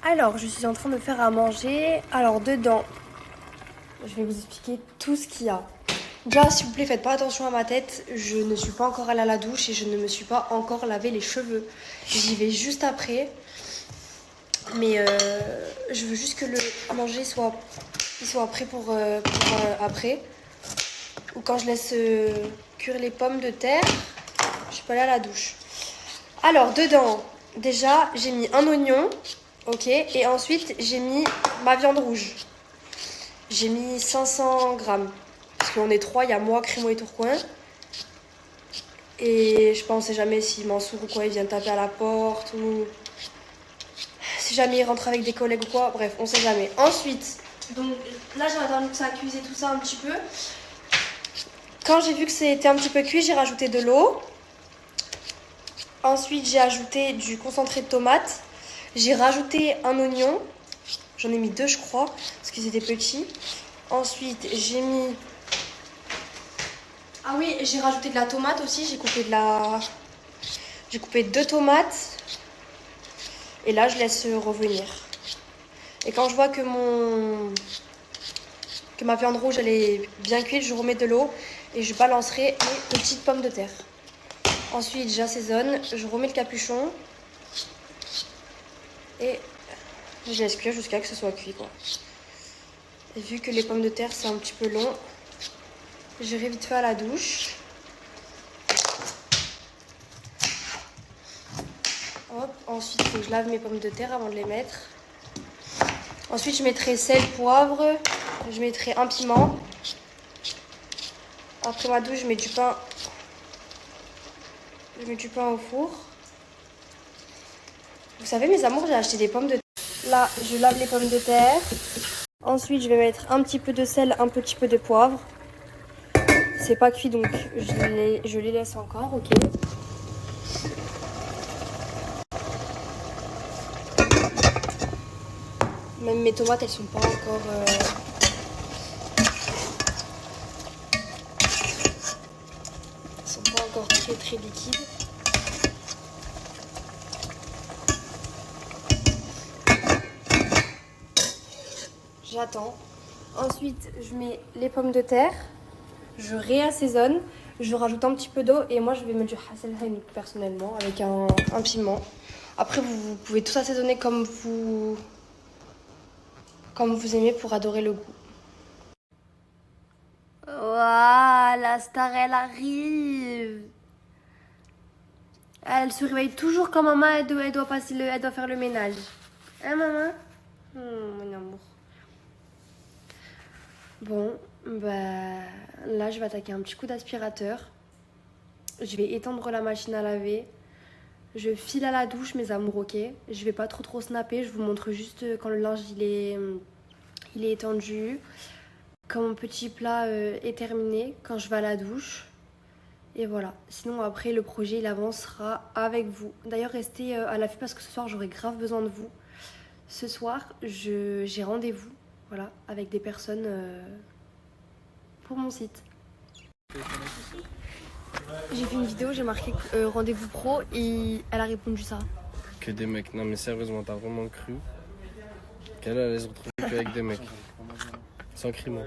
Alors, je suis en train de faire à manger. Alors, dedans, je vais vous expliquer tout ce qu'il y a. Déjà, s'il vous plaît, faites pas attention à ma tête. Je ne suis pas encore allée à la douche et je ne me suis pas encore lavé les cheveux. J'y vais juste après. Mais je veux juste que le à manger soit prêt pour après. Ou quand je laisse cuire les pommes de terre, je suis pas allée à la douche. Alors, dedans, déjà, j'ai mis un oignon. Ok, et ensuite j'ai mis ma viande rouge. J'ai mis 500 grammes. Parce qu'on est trois, il y a moi, Crémo et Tourcoing. Et je pensais jamais si Mansour ou quoi il vient taper à la porte ou si jamais il rentre avec des collègues ou quoi. Bref, on sait jamais. Ensuite, donc là j'ai attendu que ça cuise tout ça un petit peu. Quand j'ai vu que c'était un petit peu cuit, j'ai rajouté de l'eau. Ensuite, j'ai ajouté du concentré de tomate. J'ai rajouté un oignon. J'en ai mis 2, je crois, parce qu'ils étaient petits. Ensuite, j'ai mis... Ah oui, j'ai rajouté de la tomate aussi. J'ai coupé 2 tomates. Et là, je laisse revenir. Et quand je vois que ma viande rouge, elle est bien cuite, je remets de l'eau et je balancerai mes petites pommes de terre. Ensuite, j'assaisonne, je remets le capuchon. Et... je laisse cuire jusqu'à que ce soit cuit, quoi. Et vu que les pommes de terre c'est un petit peu long, j'irai vite fait à la douche. Hop, ensuite il faut que je lave mes pommes de terre avant de les mettre. Ensuite je mettrai sel, poivre, je mettrai un piment. Après ma douche je mets du pain. Je mets du pain au four. Vous savez mes amours, j'ai acheté des pommes de terre. Là je lave les pommes de terre. Ensuite, je vais mettre un petit peu de sel, un petit peu de poivre. C'est pas cuit, donc je les laisse encore, ok. Même mes tomates, elles sont pas encore... elles sont pas encore très très liquides. J'attends. Ensuite, je mets les pommes de terre. Je réassaisonne. Je rajoute un petit peu d'eau. Et moi, je vais mettre du hasselheim personnellement avec un piment. Après, vous pouvez tout assaisonner comme vous aimez pour adorer le goût. Waouh, la star, elle arrive. Elle se réveille toujours quand maman, elle doit faire le ménage. Hein, maman? Mon amour. Bon, bah là, je vais attaquer un petit coup d'aspirateur. Je vais étendre la machine à laver. Je file à la douche, mes amours, ok? Je vais pas trop snapper. Je vous montre juste quand le linge il est étendu. Quand mon petit plat est terminé, quand je vais à la douche. Et voilà. Sinon, après, le projet, il avancera avec vous. D'ailleurs, restez à l'affût parce que ce soir, j'aurai grave besoin de vous. Ce soir, j'ai rendez-vous, voilà, avec des personnes pour mon site. J'ai fait une vidéo, j'ai marqué rendez-vous pro et elle a répondu ça. Que des mecs. Non, mais sérieusement, t'as vraiment cru qu'elle allait se retrouver qu'avec des mecs? Sans crime.